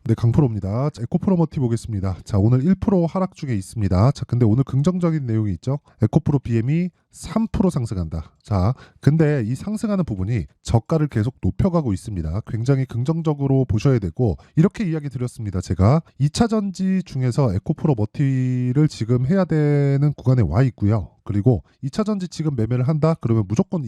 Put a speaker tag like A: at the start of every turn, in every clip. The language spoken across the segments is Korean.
A: 네, 강프로입니다. 자, 에코프로머티 보겠습니다. 자, 오늘 1% 하락 중에 있습니다. 자, 근데 오늘 긍정적인 내용이 있죠. 에코프로 BM이 3% 상승한다. 자, 근데 이 상승하는 부분이 저가를 계속 높여가고 있습니다. 굉장히 긍정적으로 보셔야 되고, 이렇게 이야기 드렸습니다. 제가 2차 전지 중에서 에코프로머티를 지금 해야 되는 구간에 와 있고요. 그리고 2차 전지 지금 매매를 한다? 그러면 무조건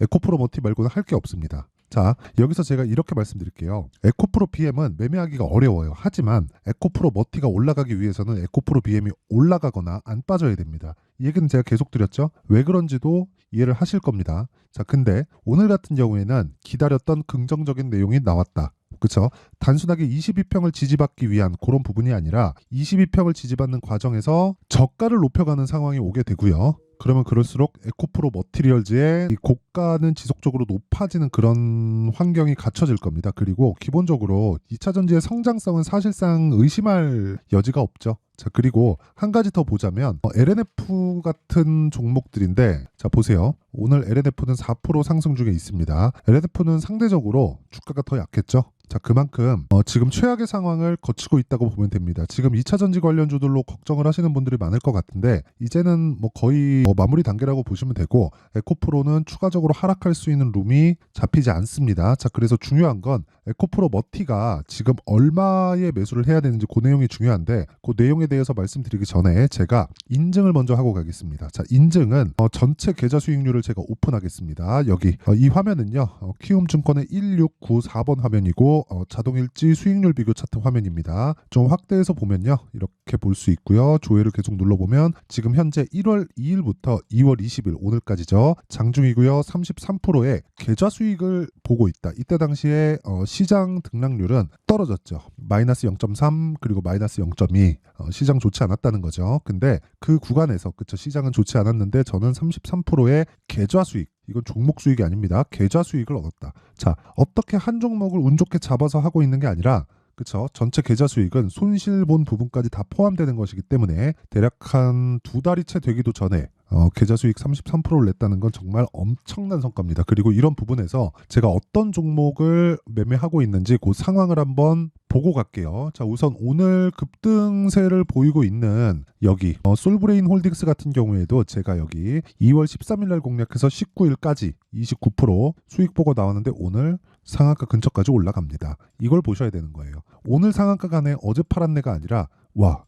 A: 에코프로머티 말고는 할 게 없습니다. 자, 여기서 제가 이렇게 말씀드릴게요. 에코프로 BM은 매매하기가 어려워요. 하지만 에코프로 머티가 올라가기 위해서는 에코프로 BM이 올라가거나 안 빠져야 됩니다. 이 얘기는 제가 계속 드렸죠. 왜 그런지도 이해를 하실 겁니다. 자, 근데 오늘 같은 경우에는 기다렸던 긍정적인 내용이 나왔다. 그쵸? 단순하게 22평을 지지받기 위한 그런 부분이 아니라 22평을 지지받는 과정에서 저가를 높여가는 상황이 오게 되고요. 그러면 그럴수록 에코프로 머티리얼즈의 이 고가는 지속적으로 높아지는 그런 환경이 갖춰질 겁니다. 그리고 기본적으로 2차 전지의 성장성은 사실상 의심할 여지가 없죠. 자, 그리고 한 가지 더 보자면 LNF 같은 종목들인데, 자, 보세요. 오늘 LNF는 4% 상승 중에 있습니다. LNF는 상대적으로 주가가 더 약했죠. 자, 그만큼 지금 최악의 상황을 거치고 있다고 보면 됩니다. 지금 2차 전지 관련주들로 걱정을 하시는 분들이 많을 것 같은데, 이제는 거의 마무리 단계라고 보시면 되고, 에코프로는 추가적으로 하락할 수 있는 룸이 잡히지 않습니다. 자, 그래서 중요한 건 에코프로 머티가 지금 얼마의 매수를 해야 되는지 그 내용이 중요한데, 그 내용에 대해서 말씀드리기 전에 제가 인증을 먼저 하고 가겠습니다. 자, 인증은 전체 계좌 수익률을 제가 오픈하겠습니다. 여기 이 화면은요, 키움증권의 1694번 화면이고, 자동일지 수익률 비교 차트 화면입니다. 좀 확대해서 보면요, 이렇게 볼 수 있고요. 조회를 계속 눌러보면 지금 현재 1월 2일부터 2월 20일 오늘까지죠. 장중이고요. 33%의 계좌 수익을 보고 있다. 이때 당시에 시장 등락률은 떨어졌죠. 마이너스 0.3 그리고 마이너스 0.2 시장 좋지 않았다는 거죠. 근데 그 구간에서 그쵸, 시장은 좋지 않았는데 저는 33%의 계좌 수익, 이건 종목 수익이 아닙니다. 계좌 수익을 얻었다. 자, 어떻게 한 종목을 운 좋게 잡아서 하고 있는 게 아니라, 그쵸, 전체 계좌 수익은 손실 본 부분까지 다 포함되는 것이기 때문에 대략 한 2달이 채 되기도 전에 계좌 수익 33%를 냈다는 건 정말 엄청난 성과입니다. 그리고 이런 부분에서 제가 어떤 종목을 매매하고 있는지 그 상황을 한번 보고 갈게요. 자, 우선 오늘 급등세를 보이고 있는 여기 솔브레인 홀딩스 같은 경우에도 제가 여기 2월 13일 날 공략해서 19일까지 29% 수익 보고 나왔는데 오늘 상한가 근처까지 올라갑니다. 이걸 보셔야 되는 거예요. 오늘 상한가 간에 어제 팔았네가 아니라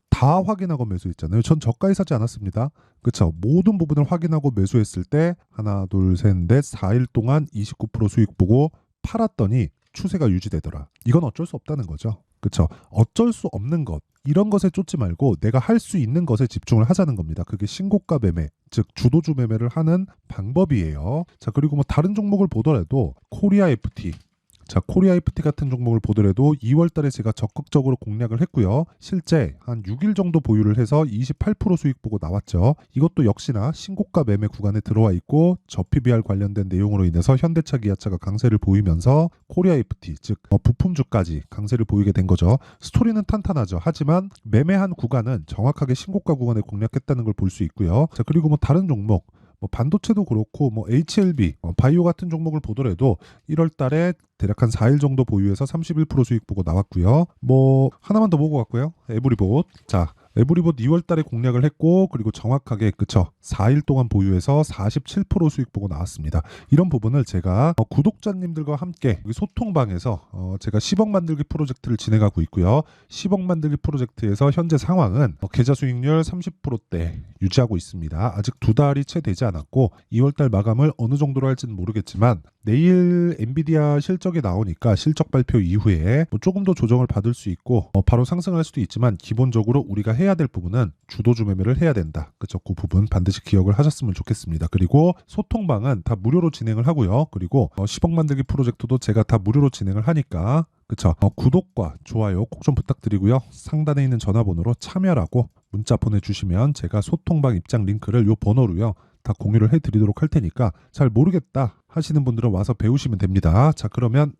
A: 다 확인하고 매수했잖아요. 전 저가에 사지 않았습니다. 그쵸? 모든 부분을 확인하고 매수했을 때 하나, 둘, 셋, 넷, 4일 동안 29% 수익 보고 팔았더니 추세가 유지되더라. 이건 어쩔 수 없다는 거죠. 그쵸? 어쩔 수 없는 것, 이런 것에 쫓지 말고 내가 할 수 있는 것에 집중을 하자는 겁니다. 그게 신고가 매매, 즉 주도주 매매를 하는 방법이에요. 자, 그리고 다른 종목을 보더라도 코리아 FT, 자, 코리아 FT 같은 종목을 보더라도 2월 달에 제가 적극적으로 공략을 했고요. 실제 한 6일 정도 보유를 해서 28% 수익 보고 나왔죠. 이것도 역시나 신고가 매매 구간에 들어와 있고, 저 PBR 관련된 내용으로 인해서 현대차, 기아차가 강세를 보이면서 코리아 FT, 즉 부품주까지 강세를 보이게 된 거죠. 스토리는 탄탄하죠. 하지만 매매한 구간은 정확하게 신고가 구간에 공략했다는 걸 볼 수 있고요. 자, 그리고 다른 종목, 반도체도 그렇고 HLB, 바이오 같은 종목을 보더라도 1월 달에 대략 한 4일 정도 보유해서 31% 수익 보고 나왔고요. 하나만 더 보고 갔고요. 에브리봇. 자, 에브리봇 2월 달에 공략을 했고, 그리고 정확하게 4일 동안 보유해서 47% 수익 보고 나왔습니다. 이런 부분을 제가 구독자님들과 함께 소통방에서 제가 10억 만들기 프로젝트를 진행하고 있고요. 10억 만들기 프로젝트에서 현재 상황은 계좌 수익률 30%대 유지하고 있습니다. 아직 2달이 채 되지 않았고 2월 달 마감을 어느 정도로 할지는 모르겠지만, 내일 엔비디아 실적이 나오니까 실적 발표 이후에 조금 더 조정을 받을 수 있고 바로 상승할 수도 있지만, 기본적으로 우리가 해야 될 부분은 주도주 매매를 해야 된다. 그쵸? 그 부분 반드시 기억을 하셨으면 좋겠습니다. 그리고 소통방은 다 무료로 진행을 하고요. 그리고 10억 만들기 프로젝트도 제가 다 무료로 진행을 하니까, 그쵸? 구독과 좋아요 꼭 좀 부탁드리고요. 상단에 있는 전화번호로 참여라고 문자 보내주시면 제가 소통방 입장 링크를 요 번호로요 다 공유를 해드리도록 할 테니까, 잘 모르겠다 하시는 분들은 와서 배우시면 됩니다. 자, 그러면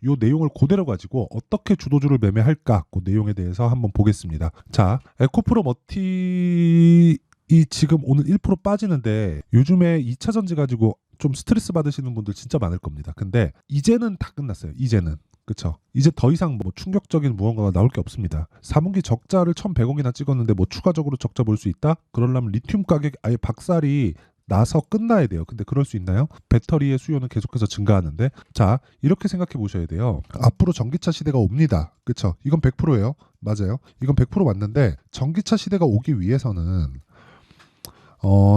A: 요 내용을 그대로 가지고 어떻게 주도주를 매매할까, 그 내용에 대해서 한번 보겠습니다. 자, 에코프로 머티 이 지금 오늘 1% 빠지는데, 요즘에 2차 전지 가지고 좀 스트레스 받으시는 분들 진짜 많을 겁니다. 근데 이제는 다 끝났어요. 이제는. 그쵸? 이제 더 이상 뭐 충격적인 무언가가 나올 게 없습니다. 4분기 적자를 1,100억이나 찍었는데 뭐 추가적으로 적자 볼 수 있다? 그러려면 리튬 가격이 아예 박살이 나서 끝나야 돼요. 근데 그럴 수 있나요? 배터리의 수요는 계속해서 증가하는데. 자, 이렇게 생각해 보셔야 돼요. 앞으로 전기차 시대가 옵니다. 그쵸? 이건 100%예요. 맞아요. 이건 100% 맞는데 전기차 시대가 오기 위해서는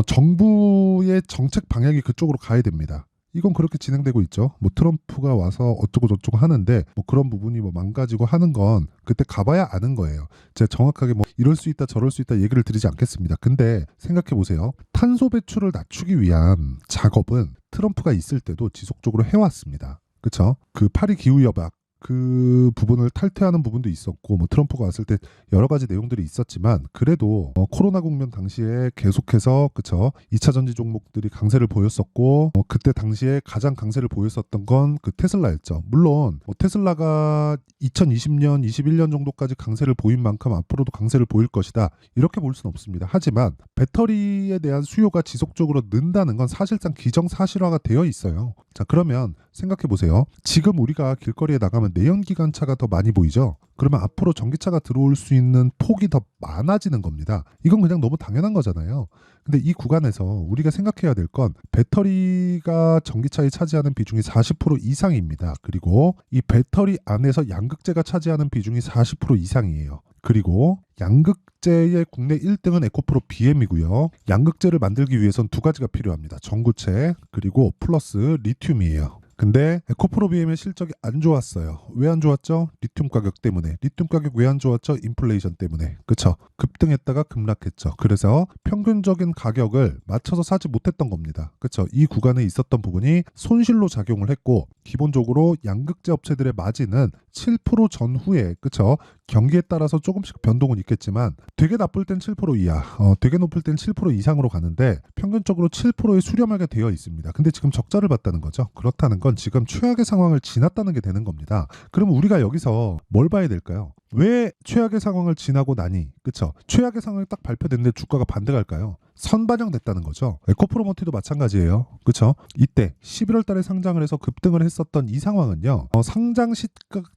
A: 정부의 정책 방향이 그쪽으로 가야 됩니다. 이건 그렇게 진행되고 있죠. 뭐 트럼프가 와서 어쩌고 저쩌고 하는데 뭐 그런 부분이 뭐 망가지고 하는 건 그때 가봐야 아는 거예요. 제가 정확하게 뭐 이럴 수 있다 저럴 수 있다 얘기를 드리지 않겠습니다. 근데 생각해 보세요. 탄소 배출을 낮추기 위한 작업은 트럼프가 있을 때도 지속적으로 해왔습니다. 그렇죠? 그 파리 기후 협약 그 부분을 탈퇴하는 부분도 있었고 뭐 트럼프가 왔을 때 여러 가지 내용들이 있었지만 그래도 코로나 국면 당시에 계속해서 그쵸 2차 전지 종목들이 강세를 보였었고 그때 당시에 가장 강세를 보였었던 건 그 테슬라였죠. 물론 테슬라가 2020년 21년 정도까지 강세를 보인 만큼 앞으로도 강세를 보일 것이다 이렇게 볼 수는 없습니다. 하지만 배터리에 대한 수요가 지속적으로 는다는 건 사실상 기정사실화가 되어 있어요. 자, 그러면 생각해 보세요. 지금 우리가 길거리에 나가면 내연기관차가 더 많이 보이죠? 그러면 앞으로 전기차가 들어올 수 있는 폭이 더 많아지는 겁니다. 이건 그냥 너무 당연한 거잖아요. 근데 이 구간에서 우리가 생각해야 될 건 배터리가 전기차에 차지하는 비중이 40% 이상입니다. 그리고 이 배터리 안에서 양극재가 차지하는 비중이 40% 이상이에요. 그리고 양극재의 국내 1등은 에코프로 BM이고요. 양극재를 만들기 위해선 두 가지가 필요합니다. 전구체 그리고 플러스 리튬이에요. 근데 에코프로 BM의 실적이 안 좋았어요. 왜 안 좋았죠? 리튬 가격 때문에. 리튬 가격 왜 안 좋았죠? 인플레이션 때문에. 그쵸? 급등했다가 급락했죠. 그래서 평균적인 가격을 맞춰서 사지 못했던 겁니다. 그쵸? 이 구간에 있었던 부분이 손실로 작용을 했고 기본적으로 양극재 업체들의 마진은 7% 전후에 그쵸? 경기에 따라서 조금씩 변동은 있겠지만 되게 나쁠 땐 7% 이하, 되게 높을 땐 7% 이상으로 가는데 평균적으로 7%에 수렴하게 되어 있습니다. 근데 지금 적자를 봤다는 거죠. 그렇다는 건 지금 최악의 상황을 지났다는 게 되는 겁니다. 그러면 우리가 여기서 뭘 봐야 될까요? 왜 최악의 상황을 지나고 나니 그쵸? 최악의 상황이 딱 발표됐는데 주가가 반등할까요? 선반영됐다는 거죠. 에코프로머티도 마찬가지예요. 그쵸? 이때 11월 달에 상장을 해서 급등을 했었던 이 상황은요. 상장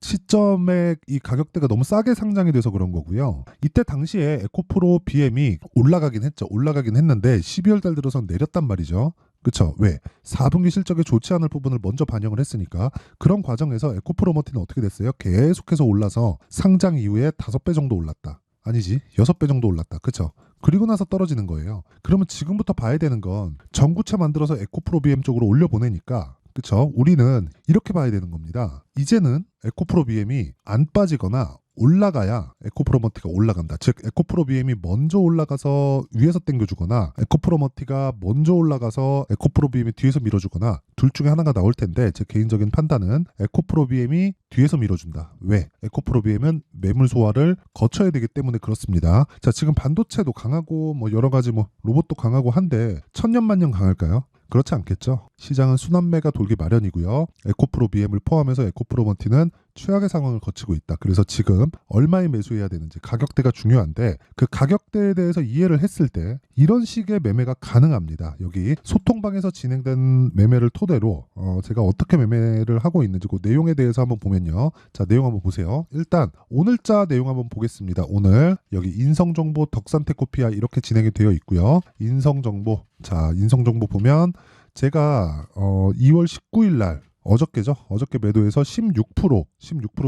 A: 시점에 이 가격대가 너무 싸게 상장이 돼서 그런 거고요. 이때 당시에 에코프로 BM이 올라가긴 했죠. 올라가긴 했는데 12월 달 들어서 내렸단 말이죠. 그쵸? 왜? 4분기 실적에 좋지 않을 부분을 먼저 반영을 했으니까 그런 과정에서 에코프로머티는 어떻게 됐어요? 계속해서 올라서 상장 이후에 5배 정도 올랐다. 아니지 6배 정도 올랐다. 그쵸? 그리고 나서 떨어지는 거예요. 그러면 지금부터 봐야 되는 건 전구체 만들어서 에코프로 BM 쪽으로 올려보내니까 그쵸? 우리는 이렇게 봐야 되는 겁니다. 이제는 에코프로 BM이 안 빠지거나 올라가야 에코프로머티가 올라간다. 즉 에코프로 BM이 먼저 올라가서 위에서 당겨주거나 에코프로머티가 먼저 올라가서 에코프로 BM이 뒤에서 밀어주거나 둘 중에 하나가 나올 텐데 제 개인적인 판단은 에코프로 BM이 뒤에서 밀어준다. 왜? 에코프로 BM은 매물 소화를 거쳐야 되기 때문에 그렇습니다. 자, 지금 반도체도 강하고 뭐 여러 가지 뭐 로봇도 강하고 한데 천년만년 강할까요? 그렇지 않겠죠. 시장은 순환매가 돌기 마련이고요. 에코프로 BM을 포함해서 에코프로머티는 최악의 상황을 거치고 있다. 그래서 지금 얼마에 매수해야 되는지 가격대가 중요한데 그 가격대에 대해서 이해를 했을 때 이런 식의 매매가 가능합니다. 여기 소통방에서 진행된 매매를 토대로 제가 어떻게 매매를 하고 있는지 그 내용에 대해서 한번 보면요. 자, 내용 한번 보세요. 일단 오늘자 내용 한번 보겠습니다. 오늘 여기 인성정보 덕산테코피아 이렇게 진행이 되어 있고요. 인성정보 자, 인성정보 보면 제가 2월 19일 날 어저께죠. 어저께 매도해서 16%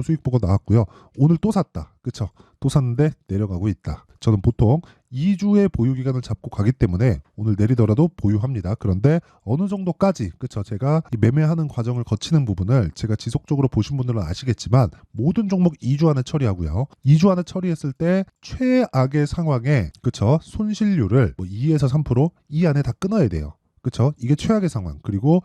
A: 수익 보고 나왔고요. 오늘 또 샀다. 그쵸? 또 샀는데 내려가고 있다. 저는 보통 2주의 보유 기간을 잡고 가기 때문에 오늘 내리더라도 보유합니다. 그런데 어느 정도까지 그쵸? 제가 이 매매하는 과정을 거치는 부분을 제가 지속적으로 보신 분들은 아시겠지만 모든 종목 2주 안에 처리하고요. 2주 안에 처리했을 때 최악의 상황에 그쵸? 손실률을 뭐 2에서 3% 이 안에 다 끊어야 돼요. 그쵸? 이게 최악의 상황. 그리고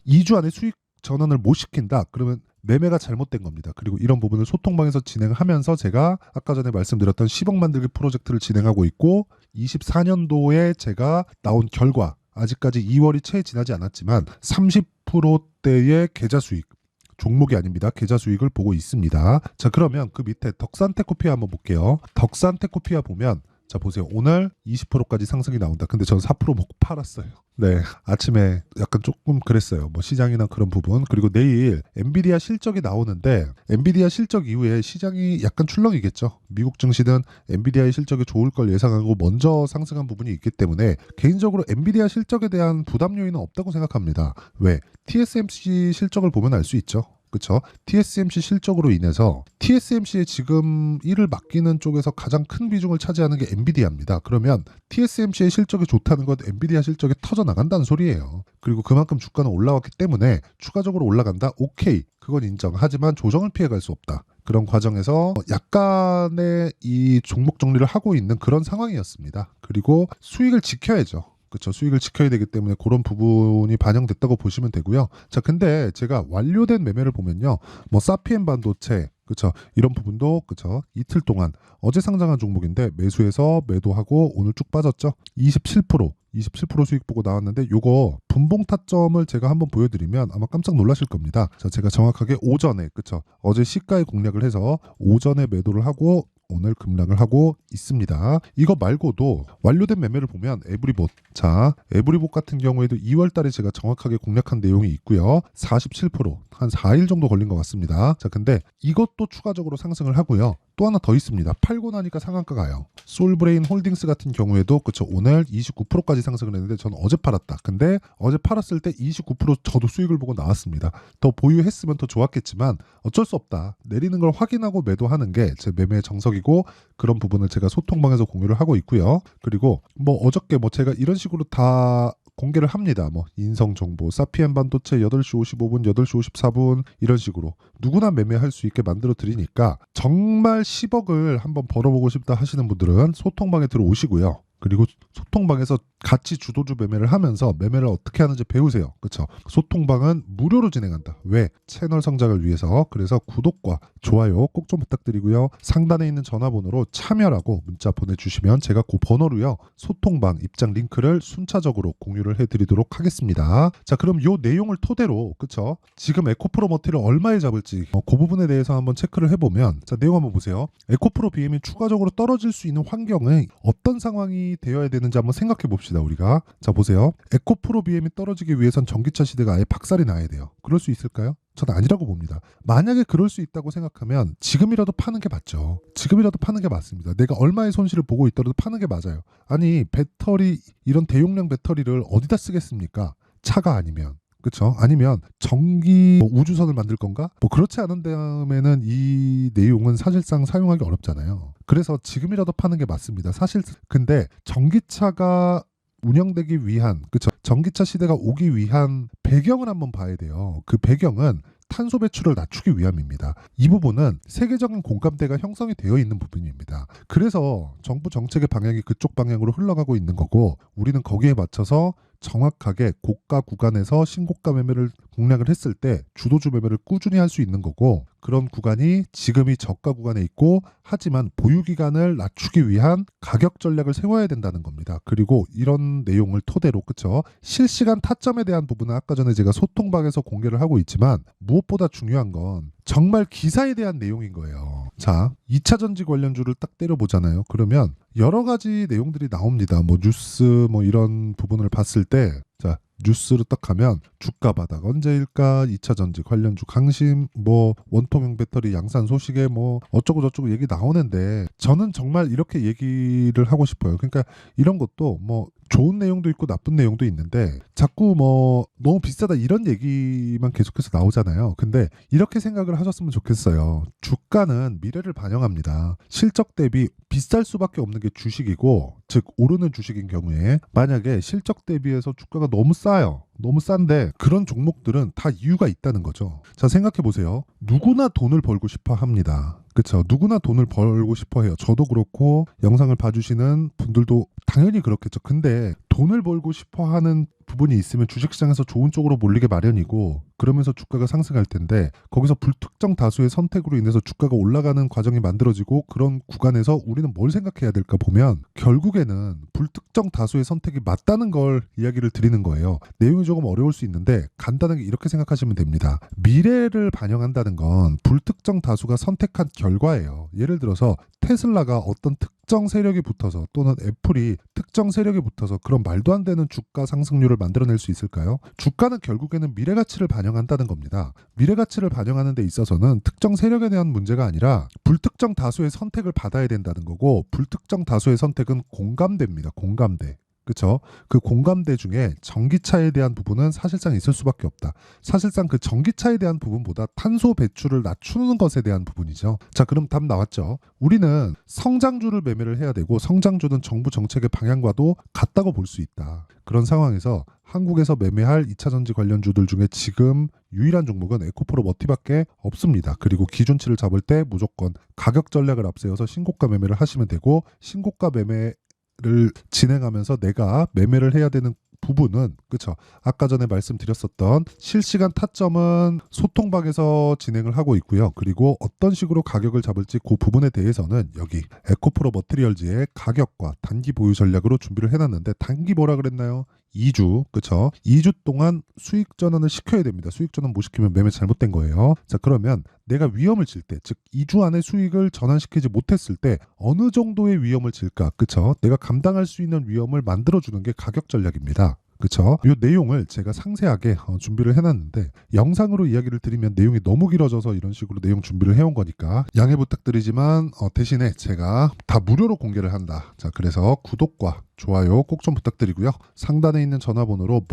A: 2주 안에 수익 전환을 못 시킨다. 그러면 매매가 잘못된 겁니다. 그리고 이런 부분을 소통방에서 진행하면서 제가 아까 전에 말씀드렸던 10억 만들기 프로젝트를 진행하고 있고 24년도에 제가 나온 결과 아직까지 2월이 채 지나지 않았지만 30%대의 계좌 수익 종목이 아닙니다. 계좌 수익을 보고 있습니다. 자, 그러면 그 밑에 덕산테코피아 한번 볼게요. 덕산테코피아 보면 자, 보세요. 오늘 20%까지 상승이 나온다. 근데 저는 4% 먹고 팔았어요. 네, 아침에 약간 조금 그랬어요. 뭐 시장이나 그런 부분. 그리고 내일 엔비디아 실적이 나오는데 엔비디아 실적 이후에 시장이 약간 출렁이겠죠. 미국 증시는 엔비디아의 실적이 좋을 걸 예상하고 먼저 상승한 부분이 있기 때문에 개인적으로 엔비디아 실적에 대한 부담 요인은 없다고 생각합니다. 왜? TSMC 실적을 보면 알 수 있죠. 그렇죠? TSMC 실적으로 인해서 TSMC에 지금 일을 맡기는 쪽에서 가장 큰 비중을 차지하는 게 엔비디아입니다. 그러면 TSMC의 실적이 좋다는 건 엔비디아 실적이 터져 나간다는 소리예요. 그리고 그만큼 주가는 올라왔기 때문에 추가적으로 올라간다? 오케이. 그건 인정. 하지만 조정을 피해갈 수 없다. 그런 과정에서 약간의 이 종목 정리를 하고 있는 그런 상황이었습니다. 그리고 수익을 지켜야죠. 그렇죠. 수익을 지켜야 되기 때문에 그런 부분이 반영됐다고 보시면 되고요. 자, 근데 제가 완료된 매매를 보면요. 뭐 사피엔 반도체, 그렇죠. 이런 부분도 그렇죠. 이틀 동안 어제 상장한 종목인데 매수해서 매도하고 오늘 쭉 빠졌죠. 27% 수익 보고 나왔는데 요거 분봉 타점을 제가 한번 보여드리면 아마 깜짝 놀라실 겁니다. 자, 제가 정확하게 오전에 그렇죠. 어제 시가에 공략을 해서 오전에 매도를 하고 오늘 급락을 하고 있습니다. 이거 말고도 완료된 매매를 보면 에브리봇. 자, 에브리봇 같은 경우에도 2월 달에 제가 정확하게 공략한 내용이 있고요. 47%한 4일 정도 걸린 것 같습니다. 자, 근데 이것도 추가적으로 상승을 하고요. 또 하나 더 있습니다. 팔고 나니까 상한가 가요. 솔브레인 홀딩스 같은 경우에도 그쵸, 오늘 29%까지 상승을 했는데 저는 어제 팔았다. 근데 어제 팔았을 때 29% 저도 수익을 보고 나왔습니다. 더 보유했으면 더 좋았겠지만 어쩔 수 없다. 내리는 걸 확인하고 매도하는 게 제 매매의 정석이고 그런 부분을 제가 소통방에서 공유를 하고 있고요. 그리고 뭐 어저께 뭐 제가 이런 식으로 다 공개를 합니다. 뭐 인성 정보, 사피엔 반도체 8시 55분, 8시 54분 이런 식으로 누구나 매매할 수 있게 만들어 드리니까 정말 10억을 한번 벌어보고 싶다 하시는 분들은 소통방에 들어오시고요. 그리고 소통방에서 같이 주도주 매매를 하면서 매매를 어떻게 하는지 배우세요. 그렇죠? 소통방은 무료로 진행한다. 왜? 채널 성장을 위해서. 그래서 구독과 좋아요 꼭 좀 부탁드리고요. 상단에 있는 전화번호로 참여라고 문자 보내주시면 제가 그 번호로요. 소통방 입장 링크를 순차적으로 공유를 해드리도록 하겠습니다. 자, 그럼 요 내용을 토대로 그렇죠? 지금 에코프로 머티를 얼마에 잡을지 그 부분에 대해서 한번 체크를 해보면 자, 내용 한번 보세요. 에코프로 BM이 추가적으로 떨어질 수 있는 환경은 어떤 상황이 되어야 되는지 한번 생각해 봅시다. 우리가 자, 보세요. 에코프로 BM이 떨어지기 위해선 전기차 시대가 아예 박살이 나야 돼요. 그럴 수 있을까요? 저는 아니라고 봅니다. 만약에 그럴 수 있다고 생각하면 지금이라도 파는 게 맞죠. 지금이라도 파는 게 맞습니다. 내가 얼마의 손실을 보고 있더라도 파는 게 맞아요. 아니, 배터리 이런 대용량 배터리를 어디다 쓰겠습니까? 차가 아니면. 그렇죠? 아니면 전기 우주선을 만들 건가? 뭐 그렇지 않은 다음에는 이 내용은 사실상 사용하기 어렵잖아요. 그래서 지금이라도 파는 게 맞습니다. 사실 근데 전기차가 운영되기 위한 그렇죠? 전기차 시대가 오기 위한 배경을 한번 봐야 돼요. 그 배경은 탄소 배출을 낮추기 위함입니다. 이 부분은 세계적인 공감대가 형성이 되어 있는 부분입니다. 그래서 정부 정책의 방향이 그쪽 방향으로 흘러가고 있는 거고 우리는 거기에 맞춰서 정확하게 고가 구간에서 신고가 매매를 공략을 했을 때 주도주 매매를 꾸준히 할 수 있는 거고 그런 구간이 지금이 저가 구간에 있고 하지만 보유 기간을 낮추기 위한 가격 전략을 세워야 된다는 겁니다. 그리고 이런 내용을 토대로 그쵸 실시간 타점에 대한 부분은 아까 전에 제가 소통방에서 공개를 하고 있지만 무엇보다 중요한 건 정말 기사에 대한 내용인 거예요. 자, 2차 전지 관련주를 딱 때려보잖아요. 그러면 여러 가지 내용들이 나옵니다. 뭐 뉴스 뭐 이런 부분을 봤을 때 자, 뉴스로 딱 가면 주가 바닥 언제일까 2차 전지 관련주 강심 뭐 원통형 배터리 양산 소식에 뭐 어쩌고 저쩌고 얘기 나오는데 저는 정말 이렇게 얘기를 하고 싶어요. 그러니까 이런 것도 뭐 좋은 내용도 있고 나쁜 내용도 있는데 자꾸 뭐 너무 비싸다 이런 얘기만 계속해서 나오잖아요. 근데 이렇게 생각을 하셨으면 좋겠어요. 주가는 미래를 반영합니다. 실적 대비 비쌀 수밖에 없는 게 주식이고 즉 오르는 주식인 경우에 만약에 실적 대비해서 주가가 너무 싸요. 너무 싼데 그런 종목들은 다 이유가 있다는 거죠. 자, 생각해 보세요. 누구나 돈을 벌고 싶어 합니다. 그렇죠. 누구나 돈을 벌고 싶어 해요. 저도 그렇고 영상을 봐주시는 분들도 당연히 그렇겠죠. 근데 돈을 벌고 싶어 하는 부분이 있으면 주식시장에서 좋은 쪽으로 몰리게 마련이고 그러면서 주가가 상승할 텐데 거기서 불특정 다수의 선택으로 인해서 주가가 올라가는 과정이 만들어지고 그런 구간에서 우리는 뭘 생각해야 될까 보면 결국에는 불특정 다수의 선택이 맞다는 걸 이야기를 드리는 거예요. 내용이 조금 어려울 수 있는데 간단하게 이렇게 생각하시면 됩니다. 미래를 반영한다는 건 불특정 다수가 선택한 결과예요. 예를 들어서 테슬라가 어떤 특정 특정 세력이 붙어서 또는 애플이 특정 세력이 붙어서 그런 말도 안 되는 주가 상승률을 만들어낼 수 있을까요? 주가는 결국에는 미래가치를 반영한다는 겁니다. 미래가치를 반영하는 데 있어서는 특정 세력에 대한 문제가 아니라 불특정 다수의 선택을 받아야 된다는 거고, 불특정 다수의 선택은 공감대입니다. 공감대. 그렇죠? 그 공감대 중에 전기차에 대한 부분은 사실상 있을 수밖에 없다. 사실상 그 전기차에 대한 부분보다 탄소 배출을 낮추는 것에 대한 부분이죠. 자, 그럼 답 나왔죠. 우리는 성장주를 매매를 해야 되고, 성장주는 정부 정책의 방향과도 같다고 볼 수 있다. 그런 상황에서 한국에서 매매할 2차전지 관련주들 중에 지금 유일한 종목은 에코프로머티밖에 없습니다. 그리고 기준치를 잡을 때 무조건 가격 전략을 앞세워서 신고가 매매를 하시면 되고, 신고가 매매 를 진행하면서 내가 매매를 해야 되는 부분은, 그쵸, 아까 전에 말씀드렸었던 실시간 타점은 소통방에서 진행을 하고 있고요. 그리고 어떤 식으로 가격을 잡을지 그 부분에 대해서는 여기 에코프로 머티리얼즈의 가격과 단기 보유 전략으로 준비를 해놨는데, 단기 뭐라 그랬나요? 2주, 그쵸? 2주 동안 수익 전환을 시켜야 됩니다. 수익 전환 못 시키면 매매 잘못된 거예요. 자, 그러면 내가 위험을 질 때, 즉 2주 안에 수익을 전환시키지 못했을 때 어느 정도의 위험을 질까? 그쵸? 내가 감당할 수 있는 위험을 만들어주는 게 가격 전략입니다. 그쵸? 이 내용을 제가 상세하게 준비를 해놨는데, 영상으로 이야기를 드리면 내용이 너무 길어져서 이런 식으로 내용 준비를 해온 거니까 양해 부탁드리지만, 대신에 제가 다 무료로 공개를 한다. 자, 그래서 구독과 좋아요 꼭 좀 부탁드리고요. 상단에 있는 전화번호로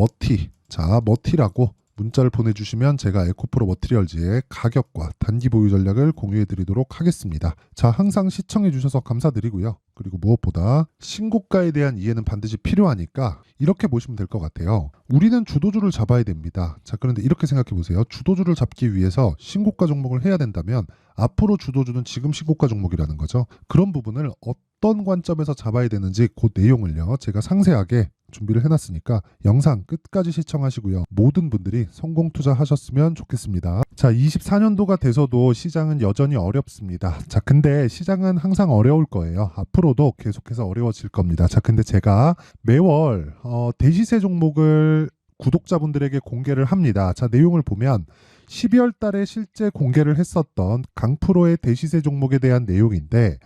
A: 머티라고 문자를 보내주시면 제가 에코프로 머티리얼즈의 가격과 단기 보유 전략을 공유해드리도록 하겠습니다. 자, 항상 시청해주셔서 감사드리고요. 그리고 무엇보다 신고가에 대한 이해는 반드시 필요하니까 이렇게 보시면 될 것 같아요. 우리는 주도주를 잡아야 됩니다. 자, 그런데 이렇게 생각해 보세요. 주도주를 잡기 위해서 신고가 종목을 해야 된다면 앞으로 주도주는 지금 신고가 종목이라는 거죠. 그런 부분을 어떤 관점에서 잡아야 되는지 그 내용을요, 제가 상세하게 준비를 해놨으니까 영상 끝까지 시청하시고요. 모든 분들이 성공 투자하셨으면 좋겠습니다. 자, 24년도가 돼서도 시장은 여전히 어렵습니다. 자, 근데 시장은 항상 어려울 거예요. 앞으로도 계속해서 어려워질 겁니다. 자, 근데 제가 매월 대시세 종목을 구독자분들에게 공개를 합니다. 자, 내용을 보면 12월 달에 실제 공개를 했었던 강프로의 대시세 종목에 대한 내용인데,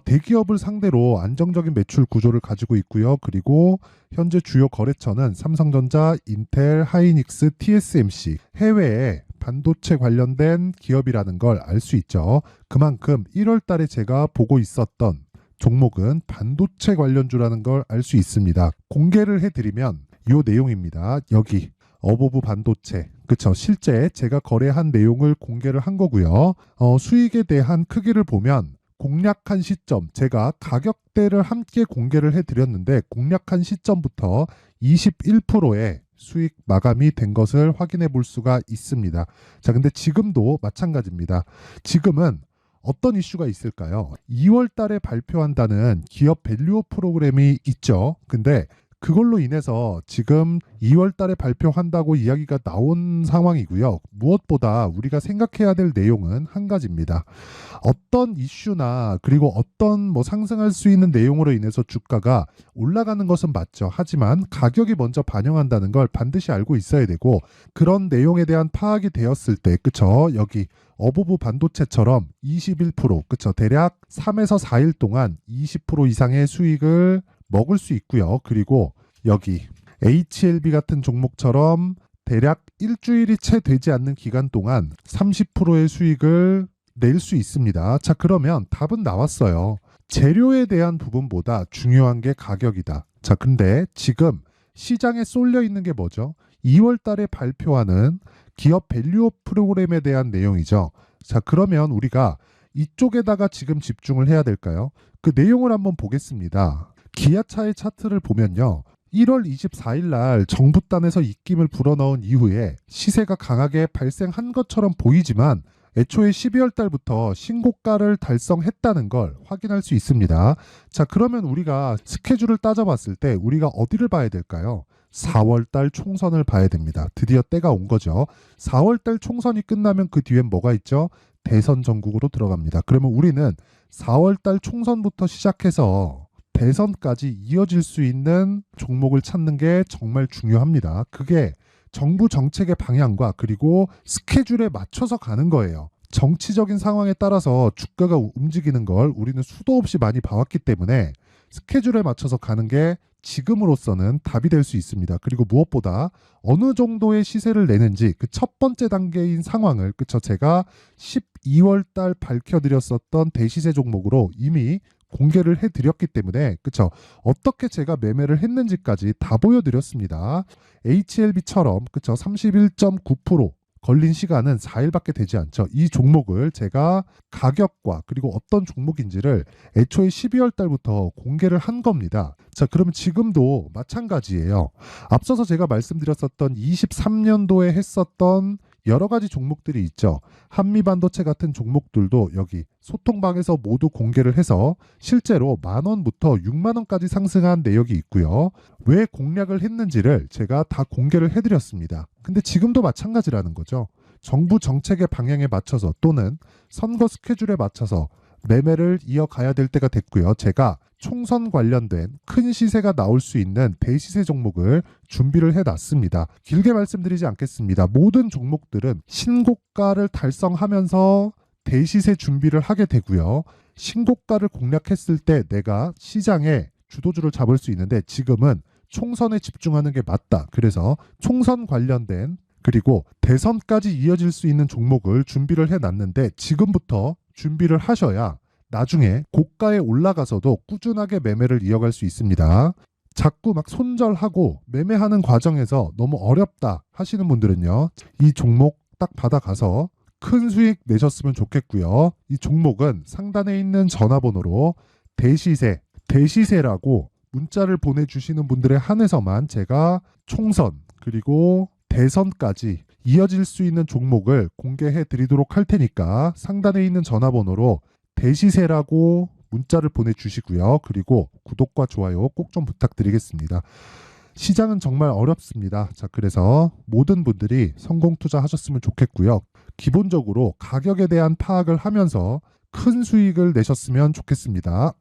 A: 대기업을 상대로 안정적인 매출 구조를 가지고 있고요. 그리고 현재 주요 거래처는 삼성전자, 인텔, 하이닉스, TSMC, 해외에 반도체 관련된 기업이라는 걸 알 수 있죠. 그만큼 1월 달에 제가 보고 있었던 종목은 반도체 관련주라는 걸 알 수 있습니다. 공개를 해드리면 이 내용입니다. 여기 어보브 반도체, 그쵸? 실제 제가 거래한 내용을 공개를 한 거고요. 수익에 대한 크기를 보면 공략한 시점, 제가 가격대를 함께 공개를 해드렸는데 공략한 시점부터 21%의 수익 마감이 된 것을 확인해 볼 수가 있습니다. 자, 근데 지금도 마찬가지입니다. 지금은 어떤 이슈가 있을까요? 2월 달에 발표한다는 기업 밸류업 프로그램이 있죠. 근데 그걸로 인해서 지금 2월 달에 발표한다고 이야기가 나온 상황이고요. 무엇보다 우리가 생각해야 될 내용은 한 가지입니다. 어떤 이슈나 그리고 어떤 상승할 수 있는 내용으로 인해서 주가가 올라가는 것은 맞죠. 하지만 가격이 먼저 반영한다는 걸 반드시 알고 있어야 되고, 그런 내용에 대한 파악이 되었을 때, 그쵸? 여기 어보브 반도체처럼 21%, 그쵸? 대략 3에서 4일 동안 20% 이상의 수익을 먹을 수 있고요. 그리고 여기 HLB 같은 종목처럼 대략 일주일이 채 되지 않는 기간 동안 30%의 수익을 낼 수 있습니다. 자, 그러면 답은 나왔어요. 재료에 대한 부분보다 중요한 게 가격이다. 자, 근데 지금 시장에 쏠려 있는 게 뭐죠? 2월 달에 발표하는 기업 밸류업 프로그램에 대한 내용이죠. 자, 그러면 우리가 이쪽에다가 지금 집중을 해야 될까요? 그 내용을 한번 보겠습니다. 기아차의 차트를 보면요, 1월 24일 날 정부단에서 입김을 불어넣은 이후에 시세가 강하게 발생한 것처럼 보이지만 애초에 12월 달부터 신고가를 달성했다는 걸 확인할 수 있습니다. 자, 그러면 우리가 스케줄을 따져봤을 때 우리가 어디를 봐야 될까요? 4월 달 총선을 봐야 됩니다. 드디어 때가 온 거죠. 4월 달 총선이 끝나면 그 뒤엔 뭐가 있죠? 대선 전국으로 들어갑니다. 그러면 우리는 4월 달 총선부터 시작해서 대선까지 이어질 수 있는 종목을 찾는 게 정말 중요합니다. 그게 정부 정책의 방향과 그리고 스케줄에 맞춰서 가는 거예요. 정치적인 상황에 따라서 주가가 움직이는 걸 우리는 수도 없이 많이 봐왔기 때문에 스케줄에 맞춰서 가는 게 지금으로서는 답이 될 수 있습니다. 그리고 무엇보다 어느 정도의 시세를 내는지 그 첫 번째 단계인 상황을 그쵸 제가 12월 달 밝혀드렸었던 대시세 종목으로 이미 공개를 해드렸기 때문에 그쵸 어떻게 제가 매매를 했는지까지 다 보여드렸습니다. HLB처럼 그쵸 31.9% 걸린 시간은 4일밖에 되지 않죠. 이 종목을 제가 가격과 그리고 어떤 종목인지를 애초에 12월 달부터 공개를 한 겁니다. 자, 그러면 지금도 마찬가지예요. 앞서서 제가 말씀드렸었던 23년도에 했었던 여러 가지 종목들이 있죠. 한미반도체 같은 종목들도 여기 소통방에서 모두 공개를 해서 실제로 10,000원부터 60,000원까지 상승한 내역이 있고요. 왜 공략을 했는지를 제가 다 공개를 해드렸습니다. 근데 지금도 마찬가지라는 거죠. 정부 정책의 방향에 맞춰서 또는 선거 스케줄에 맞춰서 매매를 이어가야 될 때가 됐고요. 제가 총선 관련된 큰 시세가 나올 수 있는 대시세 종목을 준비를 해놨습니다. 길게 말씀드리지 않겠습니다. 모든 종목들은 신고가를 달성하면서 대시세 준비를 하게 되고요. 신고가를 공략했을 때 내가 시장에 주도주를 잡을 수 있는데 지금은 총선에 집중하는 게 맞다. 그래서 총선 관련된 그리고 대선까지 이어질 수 있는 종목을 준비를 해놨는데 지금부터 준비를 하셔야 나중에 고가에 올라가서도 꾸준하게 매매를 이어갈 수 있습니다. 자꾸 막 손절하고 매매하는 과정에서 너무 어렵다 하시는 분들은요. 이 종목 딱 받아가서 큰 수익 내셨으면 좋겠고요. 이 종목은 상단에 있는 전화번호로 대시세라고 문자를 보내주시는 분들에 한해서만 제가 총선 그리고 대선까지 이어질 수 있는 종목을 공개해 드리도록 할 테니까 상단에 있는 전화번호로 대시세라고 문자를 보내주시고요. 그리고 구독과 좋아요 꼭 좀 부탁드리겠습니다. 시장은 정말 어렵습니다. 자, 그래서 모든 분들이 성공 투자하셨으면 좋겠고요. 기본적으로 가격에 대한 파악을 하면서 큰 수익을 내셨으면 좋겠습니다.